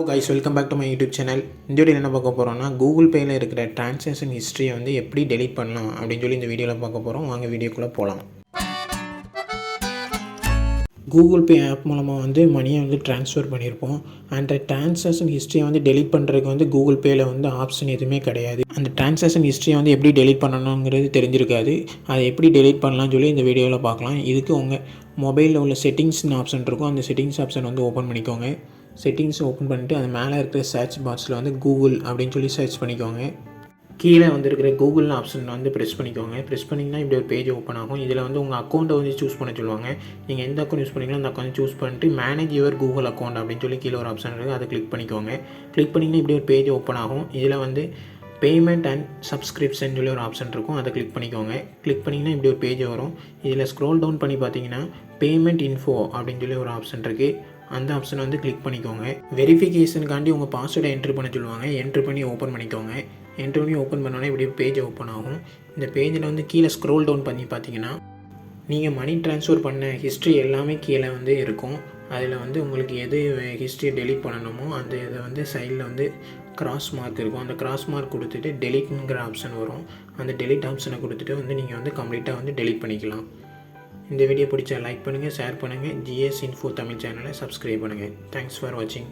Guys welcome back to my YouTube channel. இந்த video என்ன பார்க்க போகிறோம்னா, கூகுள் பேயில் இருக்கிற ட்ரான்சாக்ஷன் ஹிஸ்ட்ரியை வந்து எப்படி டெலீட் பண்ணலாம் அப்படின்னு சொல்லி இந்த வீடியோவில் பார்க்க போகிறோம். வாங்க வீடியோக்குள்ளே போகலாம். கூகுள் பே ஆப் மூலமாக வந்து மணியை வந்து ட்ரான்ஸ்ஃபர் பண்ணியிருப்போம். அந்த ட்ரான்சாக்ஷன் ஹிஸ்ட்ரியை வந்து டெலீட் பண்ணுறதுக்கு வந்து கூகுள் பேயில் வந்து ஆப்ஷன் எதுவுமே கிடையாது. அந்த ட்ரான்சாக்ஷன் ஹிஸ்ட்ரியை வந்து எப்படி டெலீட் பண்ணணுங்கிறது தெரிஞ்சிருக்காது. அதை எப்படி டெலீட் பண்ணலாம்னு சொல்லி இந்த வீடியோவில் பார்க்கலாம். இதுக்கு உங்கள் மொபைலில் உள்ள செட்டிங்ஸ்னு ஆப்ஷன் இருக்கும். அந்த செட்டிங்ஸ் ஆப்ஷன் வந்து ஓப்பன் பண்ணிக்கோங்க. செட்டிங்ஸ் ஓப்பன் பண்ணிவிட்டு அது மேலே இருக்கிற சர்ச் பாக்ஸில் வந்து கூகுள் அப்படின்னு சொல்லி சர்ச் பண்ணிக்கோங்க. கீழே வந்துருக்கிற கூகுள் ஆப்ஷன் வந்து ப்ரெஸ் பண்ணிக்கோங்க. ப்ரெஸ் பண்ணிங்கன்னா இப்படி ஒரு பேஜ் ஓப்பன் ஆகும். இதில் வந்து உங்கள் அக்கௌண்ட்டை வந்து சூஸ் பண்ண சொல்லுவாங்க. நீங்கள் எந்த அக்கௌண்ட் யூஸ் பண்ணிங்களோ அந்த அக்கௌண்ட் சூஸ் பண்ணிட்டு மேனேஜ் யுவர் கூகுள் அக்கௌண்ட் அப்படின்னு சொல்லி கீழே ஒரு ஆப்ஷன் இருக்குது. அதை கிளிக் பண்ணிக்கோங்க. கிளிக் பண்ணிங்கன்னா இப்படி ஒரு பேஜ் ஓப்பன் ஆகும். இதில் வந்து பேமெண்ட் அண்ட் சப்ஸ்கிரிப்ஷன் சொல்லி ஒரு ஆப்ஷன் இருக்கும். அதை கிளிக் பண்ணிக்கோங்க. கிளிக் பண்ணிங்கன்னா இப்படி ஒரு பேஜ் வரும். இதில் ஸ்க்ரோல் டவுன் பண்ணி பார்த்தீங்கன்னா பேமெண்ட் இன்ஃபோ அப்படின்னு சொல்லி ஒரு ஆப்ஷன் இருக்குது. அந்த ஆப்ஷனை வந்து கிளிக் பண்ணிக்கோங்க. வெரிஃபிகேஷனுக்காண்டி உங்கள் பாஸ்வேர்டை என்ட்ரு பண்ண சொல்லுவாங்க. என்ட்ரு பண்ணி ஓப்பன் பண்ணிக்கோங்க. என்ட்ரு பண்ணி ஓப்பன் பண்ணோன்னே இப்படி பேஜ் ஓப்பன் ஆகும். இந்த பேஜில் வந்து கீழே ஸ்க்ரோல் டவுன் பண்ணி பார்த்தீங்கன்னா நீங்கள் மணி ட்ரான்ஸ்ஃபர் பண்ண ஹிஸ்ட்ரி எல்லாமே கீழே வந்து இருக்கும். அதில் வந்து உங்களுக்கு எது ஹிஸ்ட்ரியை டெலீட் பண்ணணுமோ அந்த இதை வந்து சைடில் வந்து கிராஸ் மார்க் இருக்கும். அந்த கிராஸ் மார்க் கொடுத்துட்டு டெலீட்ங்கிற ஆப்ஷன் வரும். அந்த டெலீட் ஆப்ஷனை கொடுத்துட்டு வந்து நீங்கள் வந்து கம்ப்ளீட்டாக வந்து டெலீட் பண்ணிக்கலாம். இந்த வீடியோ பிடிச்சா லைக் பண்ணுங்கள், ஷேர் பண்ணுங்கள். ஜிஎஸ் இன்ஃபோ தமிழ் சேனலை சப்ஸ்கிரைப் பண்ணுங்கள். தேங்க்ஸ் ஃபார் வாட்சிங்.